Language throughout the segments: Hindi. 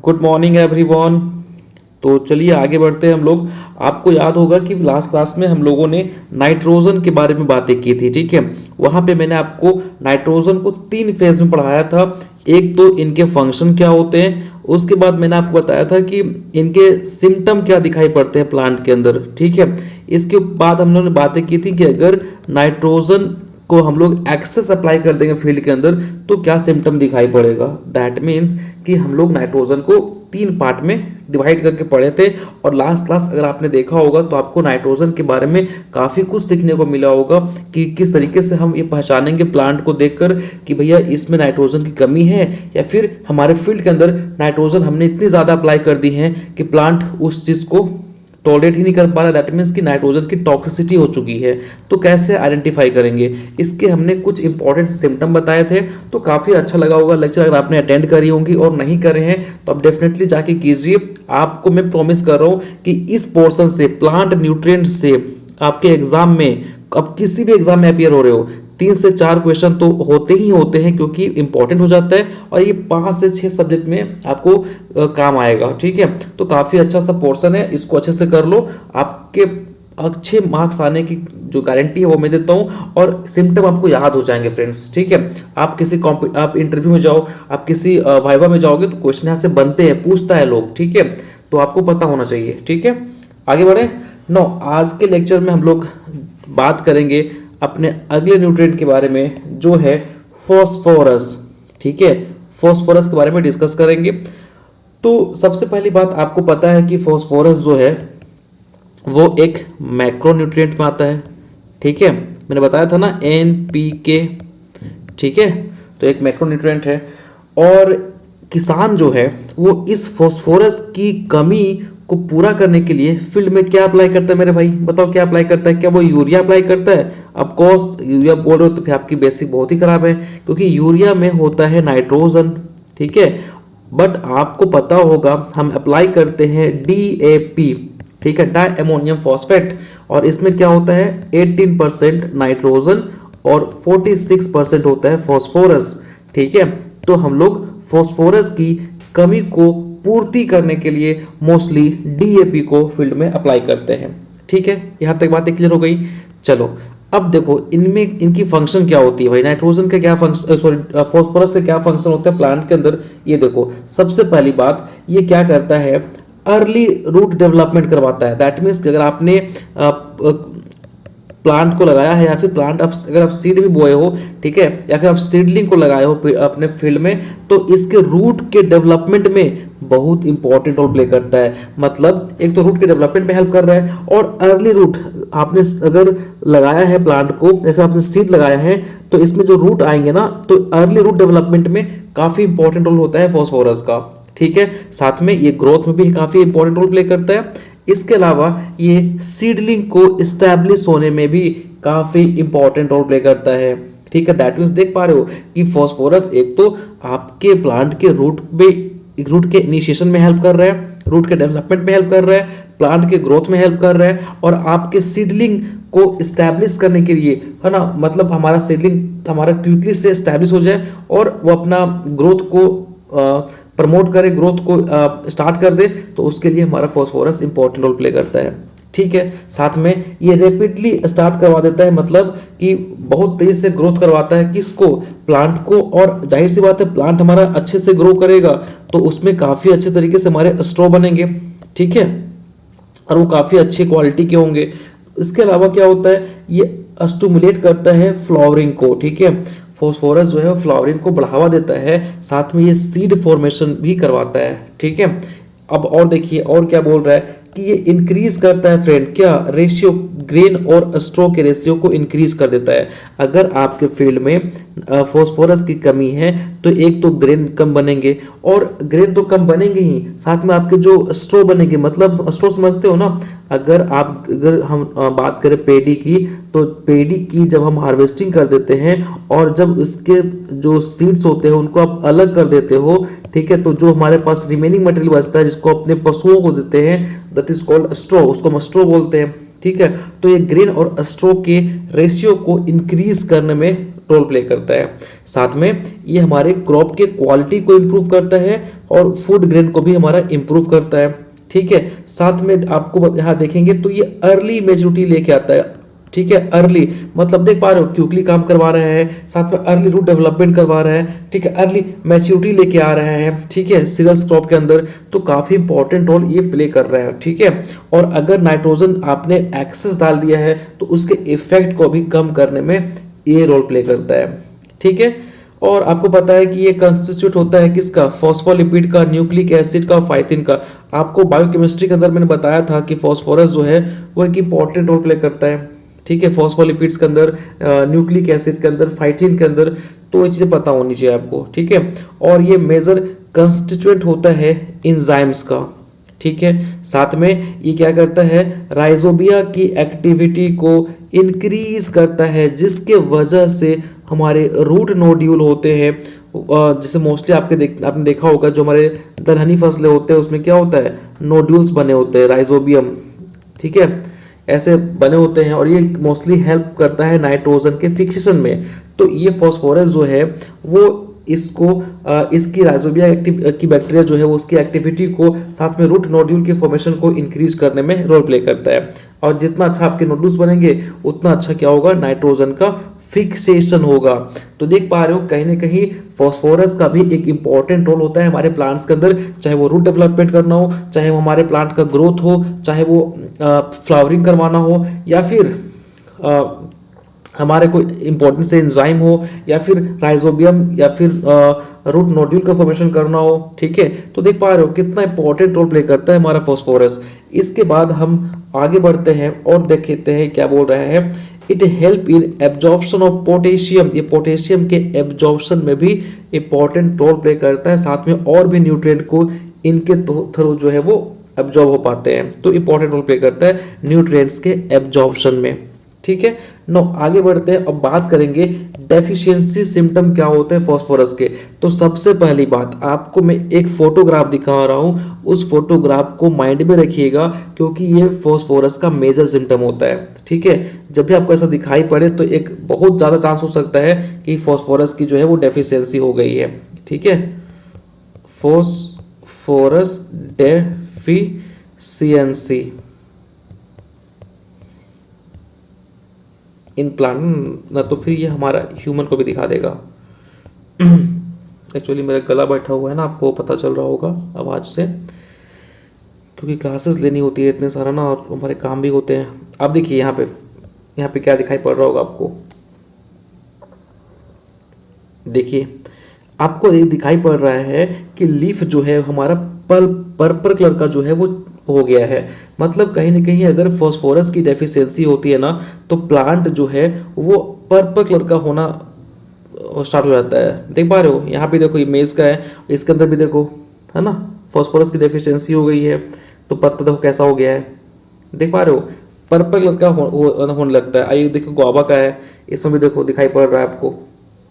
Good morning everyone. तो चलिए आगे बढ़ते हैं हम लोग। आपको याद होगा कि लास्ट क्लास में हम लोगों ने नाइट्रोजन के बारे में बातें की थी, ठीक है। वहां पे मैंने आपको नाइट्रोजन को 3 फेज में पढ़ाया था। एक तो इनके फंक्शन क्या होते हैं, उसके बाद मैंने आपको बताया था कि इनके सिम्टम क्या दिखाई पड़ते हैं प्लांट के अंदर, ठीक है। इसके बाद हम लोगों ने बातें की थी कि अगर नाइट्रोजन को हम लोग एक्सेस अप्लाई कर देंगे फील्ड के अंदर तो क्या सिम्टम दिखाई पड़ेगा। दैट मीन्स कि हम लोग नाइट्रोजन को 3 पार्ट में डिवाइड करके पढ़े थे। और लास्ट क्लास अगर आपने देखा होगा तो आपको नाइट्रोजन के बारे में काफ़ी कुछ सीखने को मिला होगा कि किस तरीके से हम ये पहचानेंगे प्लांट को देखकर कि भैया इसमें नाइट्रोजन की कमी है या फिर हमारे फील्ड के अंदर नाइट्रोजन हमने इतनी ज़्यादा अप्लाई कर दी है कि प्लांट उस चीज़ को टॉलरेट ही नहीं कर पा रहा। दैट मीन्स कि नाइट्रोजन की टॉक्सिसिटी हो चुकी है। तो कैसे आइडेंटिफाई करेंगे, इसके हमने कुछ इंपॉर्टेंट सिम्टम बताए थे। तो काफ़ी अच्छा लगा होगा लेक्चर। अगर आपने अटेंड करी होंगी और नहीं करे हैं तो आप डेफिनेटली जाके कीजिए। आपको मैं प्रॉमिस कर रहा हूँ कि इस पोर्शन से, प्लांट न्यूट्रिएंट से, आपके एग्जाम में, अब किसी भी एग्जाम में अपियर हो रहे हो, 3 से 4 क्वेश्चन तो होते ही होते हैं क्योंकि इंपॉर्टेंट हो जाता है और ये 5 से 6 सब्जेक्ट में आपको काम आएगा, ठीक है। तो काफ़ी अच्छा सा पोर्शन है, इसको अच्छे से कर लो। आपके अच्छे मार्क्स आने की जो गारंटी है वो मैं देता हूँ और सिम्टम आपको याद हो जाएंगे फ्रेंड्स, ठीक है। आप किसी आप इंटरव्यू में जाओ, आप किसी वाइवा में जाओगे तो क्वेश्चन यहाँ से बनते हैं, पूछता है लोग, ठीक है। तो आपको पता होना चाहिए, ठीक है। आगे बढ़े। नो, आज के लेक्चर में हम लोग बात करेंगे अपने अगले न्यूट्रिएंट के बारे में जो है फॉस्फोरस, ठीक है। फॉस्फोरस के बारे में डिस्कस करेंगे। तो सबसे पहली बात, आपको पता है कि फॉस्फोरस जो है वो एक मैक्रोन्यूट्रिएंट में आता है, ठीक है। मैंने बताया था ना NPK, ठीक है। तो एक मैक्रोन्यूट्रिएंट है और किसान जो है वो इस फॉस्फोरस की कमी को पूरा करने के लिए फील्ड में क्या अप्लाई करता है मेरे भाई, बताओ क्या अप्लाई करता है। क्या वो यूरिया अप्लाई करता है? ऑफ कोर्स यूरिया बोल रहे हो तो फिर आपकी बेसिक बहुत ही खराब है क्योंकि यूरिया में होता है नाइट्रोजन, ठीक है। बट आपको पता होगा हम अप्लाई करते हैं DAP, ठीक है, डाई अमोनियम फॉस्फेट। और इसमें क्या होता है 18% नाइट्रोजन और 46% होता है फॉस्फोरस, ठीक है। तो हम लोग फॉस्फोरस की कमी को पूर्ति करने के लिए मोस्टली DAP को फील्ड में अप्लाई करते हैं, ठीक है। यहां तक बातें क्लियर हो गई। चलो अब देखो इनमें इनकी फंक्शन क्या होती है भाई। नाइट्रोजन का क्या फंक्शन, सॉरी फॉस्फोरस का क्या फंक्शन होता है प्लांट के अंदर। ये देखो सबसे पहली बात, ये क्या करता है, अर्ली रूट डेवलपमेंट करवाता है। दैट मीन्स अगर आपने प्लांट को लगाया है या फिर प्लांट अगर आप सीड भी बोए हो, ठीक है, या फिर आप सीडलिंग को लगाए हो अपने फील्ड में, तो इसके रूट के डेवलपमेंट में बहुत इंपॉर्टेंट रोल प्ले करता है। मतलब एक तो रूट के डेवलपमेंट में हेल्प कर रहा है और अर्ली रूट आपने अगर लगाया है प्लांट को या फिर आपने सीड लगाया है तो इसमें जो रूट आएंगे ना, तो अर्ली रूट डेवलपमेंट में काफी इंपॉर्टेंट रोल होता है फॉस्फोरस का, ठीक है। साथ में ये ग्रोथ में भी काफी इंपॉर्टेंट रोल प्ले करता है। इसके अलावा ये सीडलिंग को इस्टेब्लिश होने में भी काफी इंपॉर्टेंट रोल प्ले करता है, ठीक है। दैट मीन्स देख पा रहे हो कि फॉस्फोरस एक तो आपके प्लांट के रूट के इनिशिएशन में हेल्प कर रहा है, रूट के डेवलपमेंट में हेल्प कर रहा है, प्लांट के ग्रोथ में हेल्प कर रहा है और आपके सीडलिंग को इस्टेब्लिश करने के लिए, है ना, मतलब हमारा सीडलिंग हमारा क्विकली से इस्टेब्लिश हो जाए और वो अपना ग्रोथ को प्रमोट करे, ग्रोथ को स्टार्ट कर दे, तो उसके लिए हमारा फॉस्फोरस इंपॉर्टेंट रोल प्ले करता है, ठीक है। साथ में ये रैपिडली स्टार्ट करवा देता है, मतलब कि बहुत तेज से ग्रोथ करवाता है किसको, प्लांट को। और जाहिर सी बात है प्लांट हमारा अच्छे से ग्रो करेगा तो उसमें काफी अच्छे तरीके से हमारे स्ट्रॉ बनेंगे, ठीक है, और वो काफी अच्छी क्वालिटी के होंगे। इसके अलावा क्या होता है, ये स्टिमुलेट करता है फ्लावरिंग को, ठीक है। फॉस्फोरस जो है वो फ्लावरिंग को बढ़ावा देता है, साथ में ये सीड फॉर्मेशन भी करवाता है, ठीक है। अब और देखिए और क्या बोल रहा है कि ये इंक्रीज करता है फ्रेंड, क्या रेशियो, ग्रेन और स्ट्रो के रेशियो को इंक्रीज कर देता है। अगर आपके फील्ड में फॉस्फोरस की कमी है तो एक तो ग्रेन कम बनेंगे, और ग्रेन तो कम बनेंगे ही, साथ में आपके जो स्ट्रो बनेंगे, मतलब स्ट्रो समझते हो ना। अगर हम बात करें पेडी की, तो पेडी की जब हम हार्वेस्टिंग कर देते हैं और जब उसके जो सीड्स होते हैं उनको आप अलग कर देते हो, ठीक है, तो जो हमारे पास रिमेनिंग मटेरियल बचता है जिसको अपने पशुओं को देते हैं, दैट इज कॉल्ड स्ट्रो, उसको हम स्ट्रो बोलते हैं, ठीक है। तो ये ग्रेन और स्ट्रो के रेशियो को इंक्रीज करने में रोल प्ले करता है। साथ में ये हमारे क्रॉप के क्वालिटी को इम्प्रूव करता है और फूड ग्रेन को भी हमारा इम्प्रूव करता है। ठीक है, साथ में आपको यहाँ देखेंगे तो ये अर्ली मेच्योरिटी लेके आता है। ठीक है, अर्ली मतलब देख पा रहे हो क्विकली काम करवा रहा है, साथ में अर्ली रूट डेवलपमेंट करवा रहा है। ठीक है, अर्ली मैच्योरिटी लेके आ रहा है। ठीक है, सीरियस क्रॉप के अंदर तो काफी इंपॉर्टेंट रोल ये प्ले कर रहा है। ठीक है, और अगर नाइट्रोजन आपने एक्सेस डाल दिया है तो उसके इफेक्ट को भी कम करने में ये रोल प्ले करता है। ठीक है, और आपको पता है कि ये कंस्टिट्यूट होता है किसका, फॉस्फोलिपिड का, न्यूक्लिक एसिड का, फाइटिन का। आपको बायोकेमिस्ट्री के अंदर मैंने बताया था कि फॉस्फोरस जो है वो एक इंपॉर्टेंट रोल प्ले करता है। ठीक है, फॉस्फोलिपिड्स के अंदर, न्यूक्लिक एसिड के अंदर, फाइटिन के अंदर, तो ये चीज़ें पता होनी चाहिए आपको। ठीक है, और ये मेजर कंस्टिट्यूएंट होता है इंजाइम्स का। ठीक है, साथ में ये क्या करता है, राइजोबिया की एक्टिविटी को इंक्रीज करता है, जिसके वजह से हमारे रूट नोड्यूल होते हैं, जैसे मोस्टली आपने देखा होगा जो हमारे दलहनी फसलें होते हैं उसमें क्या होता है, नोड्यूल्स बने होते हैं, राइजोबियम। ठीक है, ऐसे बने होते हैं और ये मोस्टली हेल्प करता है नाइट्रोजन के फिक्सेशन में। तो ये फॉस्फोरस जो है वो इसको इसकी राइजोबिया की बैक्टीरिया जो है वो उसकी एक्टिविटी को, साथ में रूट नोड्यूल के फॉर्मेशन को इंक्रीज करने में रोल प्ले करता है। और जितना अच्छा आपके नोड्यूल्स बनेंगे उतना अच्छा क्या होगा, नाइट्रोजन का फिक्सेशन होगा। तो देख पा रहे हो कहीं ना कहीं फॉस्फोरस का भी एक इंपॉर्टेंट रोल होता है हमारे प्लांट्स के अंदर, चाहे वो रूट डेवलपमेंट करना हो, चाहे वो हमारे प्लांट का ग्रोथ हो, चाहे वो फ्लावरिंग करवाना हो, या फिर हमारे कोई इंपॉर्टेंट से एंजाइम हो, या फिर राइजोबियम, या फिर रूट नोड्यूल का फॉर्मेशन करना हो। ठीक है, तो देख पा रहे हो कितना इंपॉर्टेंट रोल प्ले करता है हमारा फॉस्फोरस। इसके बाद हम आगे बढ़ते हैं और देखते हैं क्या बोल रहे हैं, it help in absorption of potassium. ये पोटेशियम के एब्जॉर्प्शन में भी इंपॉर्टेंट रोल प्ले करता है, साथ में और भी न्यूट्रिएंट को इनके थ्रू जो है वो एब्जॉर्ब हो पाते हैं, तो इंपॉर्टेंट रोल प्ले करता है न्यूट्रिएंट्स के एब्जॉर्प्शन में। ठीक है, नो आगे बढ़ते हैं, अब बात करेंगे डेफिशिएंसी सिम्टम क्या होते हैं फॉस्फोरस के। तो सबसे पहली बात आपको मैं एक फोटोग्राफ दिखा रहा हूं, उस फोटोग्राफ को माइंड में रखिएगा क्योंकि ये फॉस्फोरस का मेजर सिम्टम होता है। ठीक है, जब भी आपको ऐसा दिखाई पड़े तो एक बहुत ज्यादा चांस हो सकता है कि फॉस्फोरस की जो है वो डेफिशिएंसी हो गई है। ठीक है, फॉस्फोरस डेफिशिएंसी इन प्लांट, ना तो फिर ये हमारा ह्यूमन को भी दिखा देगा। एक्चुअली मेरा गला बैठा हुआ है ना, आपको पता चल रहा होगा आवाज़ से, क्योंकि क्लासेस लेनी होती है इतने सारा ना, और हमारे काम भी होते हैं। अब देखिए यहाँ पे क्या दिखाई पड़ रहा होगा आपको, देखिए आपको ये दिखाई पड़ रहा है कि लीफ जो है हमारा पर्पल कलर का जो है वो हो गया है। मतलब कहीं ना कहीं अगर फॉस्फोरस की डेफिशिएंसी होती है ना तो प्लांट जो है वो पर्पल कलर का होना स्टार्ट हो जाता है। देख पा रहे हो यहाँ पे देखो इमेज का है, इसके अंदर भी देखो है ना, फॉस्फोरस की डेफिशिएंसी हो गई है तो पत्ता देखो कैसा हो गया है। देख पा रहे हो पर्पल कलर का होने लगता है। आइए देखो गुआवा का है, इसमें भी देखो दिखाई पड़ रहा है आपको,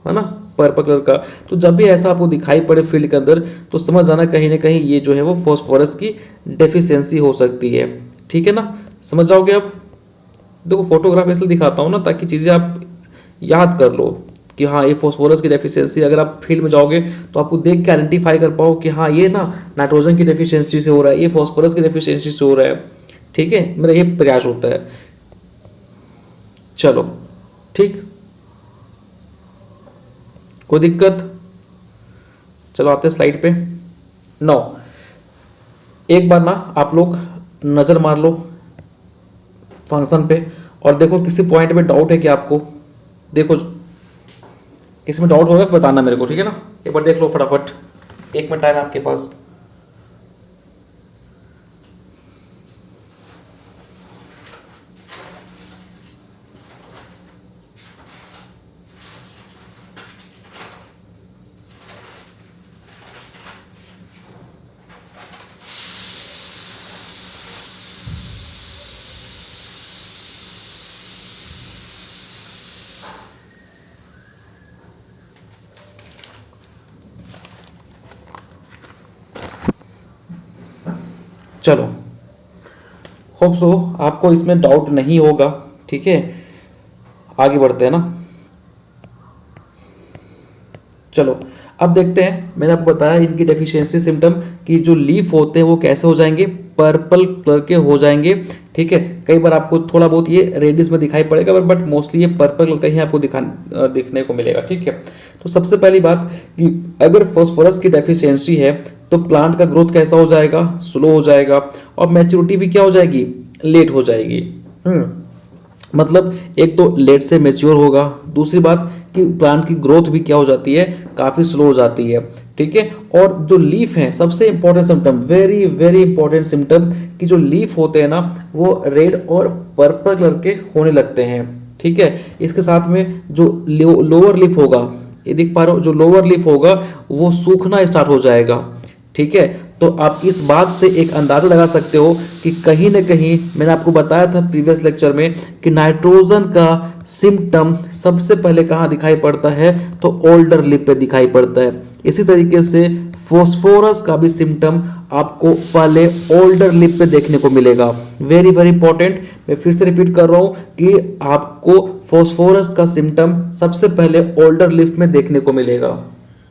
है ना, पर्पल कलर का। तो जब भी ऐसा आपको दिखाई पड़े फील्ड के अंदर तो समझ जाना कहीं ना कहीं ये जो है वो फॉस्फोरस की डेफिशिएंसी हो सकती है। ठीक है ना, समझ जाओगे आप। देखो फोटोग्राफ इसलिए दिखाता हूँ ना ताकि चीज़ें आप याद कर लो कि हाँ ये फॉस्फोरस की डेफिशिएंसी, अगर आप फील्ड में जाओगे तो आपको देख के आइडेंटिफाई कर पाओ कि हाँ ये ना नाइट्रोजन की डेफिशिएंसी से हो रहा है, ये फॉस्फोरस की डेफिशिएंसी से हो रहा है। ठीक है, मेरा ये प्रयास होता है। चलो ठीक, कोई दिक्कत, चलो आते हैं स्लाइड पे। 9, एक बार ना आप लोग नजर मार लो फंक्शन पे और देखो किसी पॉइंट में डाउट है कि आपको, देखो किसी में डाउट होगा बताना मेरे को, ठीक है ना। एक बार देख लो फटाफट, 1 मिनट टाइम है आपके पास। चलो होप सो आपको इसमें डाउट नहीं होगा। ठीक है, आगे बढ़ते हैं ना। चलो अब देखते हैं, मैंने आपको बताया इनकी डेफिशिएंसी सिम्टम की जो लीफ होते हैं वो कैसे हो जाएंगे, पर्पल कलर के हो जाएंगे। ठीक है, कई बार आपको थोड़ा बहुत ये रेडिस में दिखाई पड़ेगा बट मोस्टली ये पर्पल कलर का ही आपको दिखने को मिलेगा। ठीक है, तो सबसे पहली बात कि अगर फास्फोरस की डेफिशिएंसी है तो प्लांट का ग्रोथ कैसा हो जाएगा, स्लो हो जाएगा, और मैच्योरिटी भी क्या हो जाएगी, लेट हो जाएगी। मतलब एक तो लेट से मैच्योर होगा, दूसरी बात कि प्लांट की ग्रोथ भी क्या हो जाती है, काफ़ी स्लो हो जाती है। ठीक है, और जो लीफ है सबसे important symptom, very very important symptom, कि जो लीफ होते हैं ना वो रेड और पर्पल कलर के होने लगते हैं। ठीक है, इसके साथ में जो लोअर लीफ होगा, ये देख पा रहे हो, जो लोअर लीफ होगा वो सूखना स्टार्ट हो जाएगा। ठीक है, तो आप इस बात से एक अंदाजा लगा सकते हो कि कहीं ना कहीं, मैंने आपको बताया था प्रीवियस लेक्चर में कि नाइट्रोजन का सिम्टम सबसे पहले कहाँ दिखाई पड़ता है, तो ओल्डर लिप पे दिखाई पड़ता है। इसी तरीके से फॉस्फोरस का भी सिम्टम आपको पहले ओल्डर लिप पे देखने को मिलेगा। वेरी वेरी इंपॉर्टेंट, मैं फिर से रिपीट कर रहा हूं कि आपको फॉस्फोरस का सिम्टम सबसे पहले ओल्डर लिप में देखने को मिलेगा।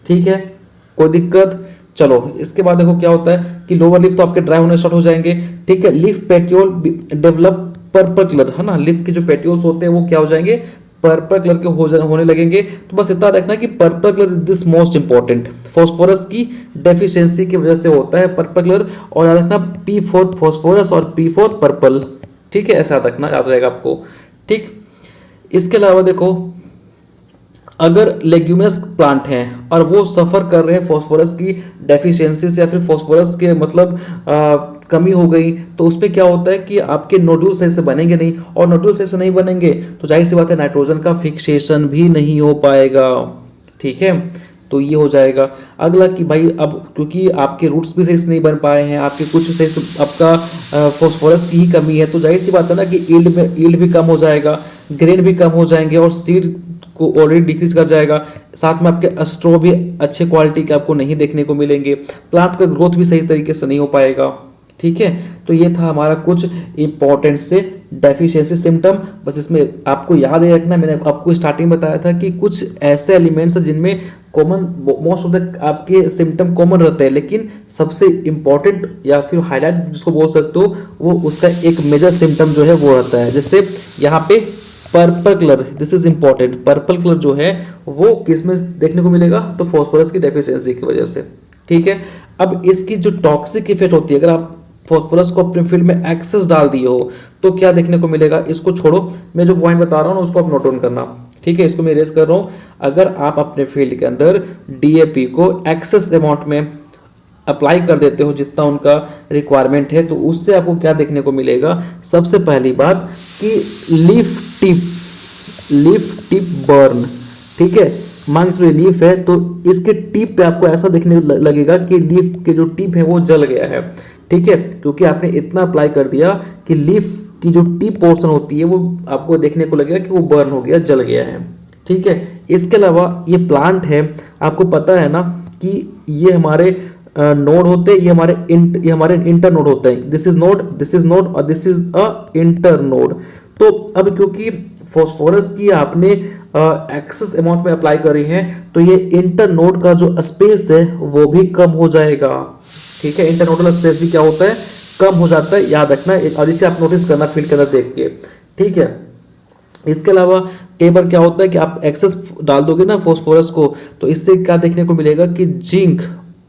ठीक है, कोई दिक्कत? चलो इसके बाद देखो क्या होता है कि लोअर लिफ तो आपके ड्राई होने स्टार्ट हो जाएंगे। ठीक है, लिफ पेट्योल डेवलप पर्पल कलर, है ना, लिफ के जो पेट्योल्स होते हैं वो क्या हो जाएंगे, पर्पल कलर के होने लगेंगे। तो बस इतना देखना कि purple colour is this most important, phosphorus की डेफिशिएंसी की वजह से होता है पर्पल कलर। और याद रखना P फॉर फॉस्फोरस और P फॉर पर्पल। ठीक है, ऐसा रखना, याद रहेगा आपको। ठीक, इसके अलावा देखो अगर लेग्यूमिनस प्लांट हैं और वो सफ़र कर रहे हैं फॉस्फोरस की डेफिशिएंसी से, या फिर फॉस्फोरस के मतलब कमी हो गई, तो उसमें क्या होता है कि आपके नोड्यूल सही से बनेंगे नहीं, और नोड्यूल सही से नहीं बनेंगे तो जाहिर सी बात है नाइट्रोजन का फिक्सेशन भी नहीं हो पाएगा। ठीक है, तो ये हो जाएगा। अगला कि भाई अब क्योंकि आपके रूट्स भी सही से नहीं बन पाए हैं, आपके कुछ सही से आपका फॉस्फोरस की ही कमी है, तो जाहिर सी बात है ना कि ईल्ड भी कम हो जाएगा, ग्रेन भी कम हो जाएंगे, और सीड को ऑलरेडी डिक्रीज कर जाएगा। साथ में आपके स्ट्रो भी अच्छे क्वालिटी के आपको नहीं देखने को मिलेंगे, प्लांट का ग्रोथ भी सही तरीके से नहीं हो पाएगा। ठीक है, तो ये था हमारा कुछ इंपॉर्टेंट से डेफिशिएंसी सिम्टम। बस इसमें आपको याद है रखना, मैंने आपको स्टार्टिंग बताया था कि कुछ ऐसे एलिमेंट्स हैं जिनमें कॉमन मोस्ट ऑफ द आपके सिम्टम कॉमन रहते हैं, लेकिन सबसे इंपॉर्टेंट या फिर हाईलाइट जिसको बोल सकते हो वो उसका एक मेजर सिम्टम जो है वो रहता है। जैसे यहाँ पे purple colour, this is important, purple colour जो है वो किस में देखने को मिलेगा, तो फॉस्फोरस की डेफिशिएंसी की वजह से। ठीक है, अब इसकी जो टॉक्सिक इफेक्ट होती है, अगर आप फॉस्फोरस को अपने फील्ड में एक्सेस डाल दिए हो तो क्या देखने को मिलेगा, इसको छोड़ो, मैं जो पॉइंट बता रहा हूँ उसको आप नोट डाउन करना। ठीक है, इसको मैं इरेज कर रहा हूँ। अगर आप अपने फील्ड के अंदर डीएपी को एक्सेस अमाउंट में अप्लाई कर देते हो जितना उनका रिक्वायरमेंट है, तो उससे आपको क्या देखने को मिलेगा, सबसे पहली बात कि लीफ टिप बर्न। ठीक है, मान लीजिए लीफ है तो इसके टिप पे आपको ऐसा देखने लगेगा कि लीफ के जो टिप है वो जल गया है। ठीक है, क्योंकि आपने इतना अप्लाई कर दिया कि लीफ की जो टिप पोर्शन होती है वो आपको देखने को लगेगा कि वो बर्न हो गया, जल गया है। ठीक है, इसके अलावा ये प्लांट है, आपको पता है ना कि ये हमारे नोड होते हैं, ये हमारे इंटर नोड होते हैं। दिस इज नोड और this is a inter node. तो अब क्योंकि फॉस्फोरस की आपने एक्सेस अमाउंट में अप्लाई करी है तो ये इंटर नोड का जो स्पेस है वो भी कम हो जाएगा। ठीक है, इंटर नोडल स्पेस भी क्या होता है, कम हो जाता है, याद रखना, और इसे आप नोटिस करना फील्ड के अंदर देख के। ठीक है, इसके अलावा कई बार क्या होता है कि आप एक्सेस डाल दोगे ना फॉस्फोरस को, तो इससे क्या देखने को मिलेगा कि जिंक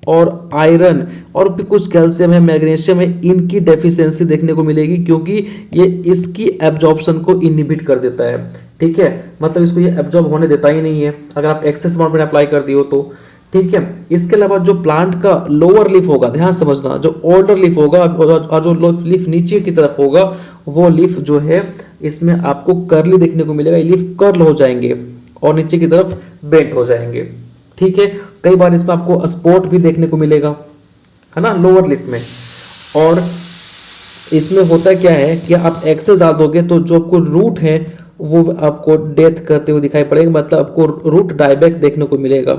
और आयरन और भी कुछ कैल्शियम है, मैग्नीशियम है, इनकी डेफिशिएंसी देखने को मिलेगी, क्योंकि ये इसकी एब्जॉर्प्शन को इनहिबिट कर देता है। ठीक है, मतलब इसको ये एब्जॉर्ब होने देता ही नहीं है अगर आप एक्सेस अमाउंट में अप्लाई कर दियो तो। ठीक है, इसके अलावा जो प्लांट का लोअर लीफ होगा, ध्यान समझना, जो ओल्डर लीफ होगा और जो लीफ नीचे की तरफ होगा वो लीफ जो है इसमें आपको कर्ली देखने को मिलेगा, ये लीफ कर्ल हो जाएंगे और नीचे की तरफ बेंट हो जाएंगे। ठीक है, कई बार इसमें आपको स्पॉट भी देखने को मिलेगा, है ना, लोअर लिप में। और इसमें होता क्या है कि आप एक्सेस डाल दोगे तो जो आपको रूट है वो आपको डेथ करते हुए दिखाई पड़ेगा, मतलब आपको रूट डायबैक देखने को मिलेगा।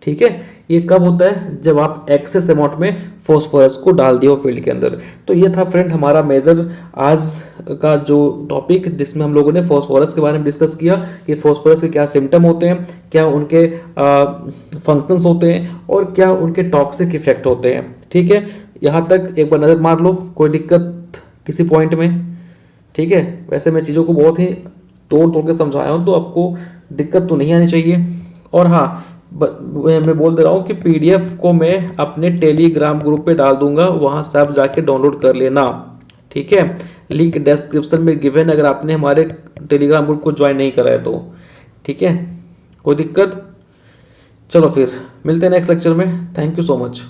ठीक है। ये कब होता है, जब आप एक्सेस अमाउंट में फॉस्फोरस को डाल दिया हो फील्ड के अंदर। तो ये था फ्रेंड हमारा मेजर आज का जो टॉपिक, जिसमें हम लोगों ने फॉस्फोरस के बारे में डिस्कस किया कि फॉस्फोरस के क्या सिम्टम होते हैं, क्या उनके फंक्शंस होते हैं, और क्या उनके टॉक्सिक इफेक्ट होते हैं। ठीक है, यहाँ तक एक बार नज़र मार लो, कोई दिक्कत किसी पॉइंट में? ठीक है, वैसे मैं चीज़ों को बहुत ही तोड़ तोड़ के समझाया हूँ, तो आपको दिक्कत तो नहीं आनी चाहिए। और हाँ, मैं बोल दे रहा हूँ कि पीडीएफ को मैं अपने टेलीग्राम ग्रुप पे डाल दूंगा, वहाँ से आप जाके डाउनलोड कर लेना। ठीक है, लिंक डिस्क्रिप्शन में गिवन, अगर आपने हमारे टेलीग्राम ग्रुप को ज्वाइन नहीं करा है तो। ठीक है, कोई दिक्कत? चलो फिर मिलते हैं नेक्स्ट लेक्चर में। Thank you so much.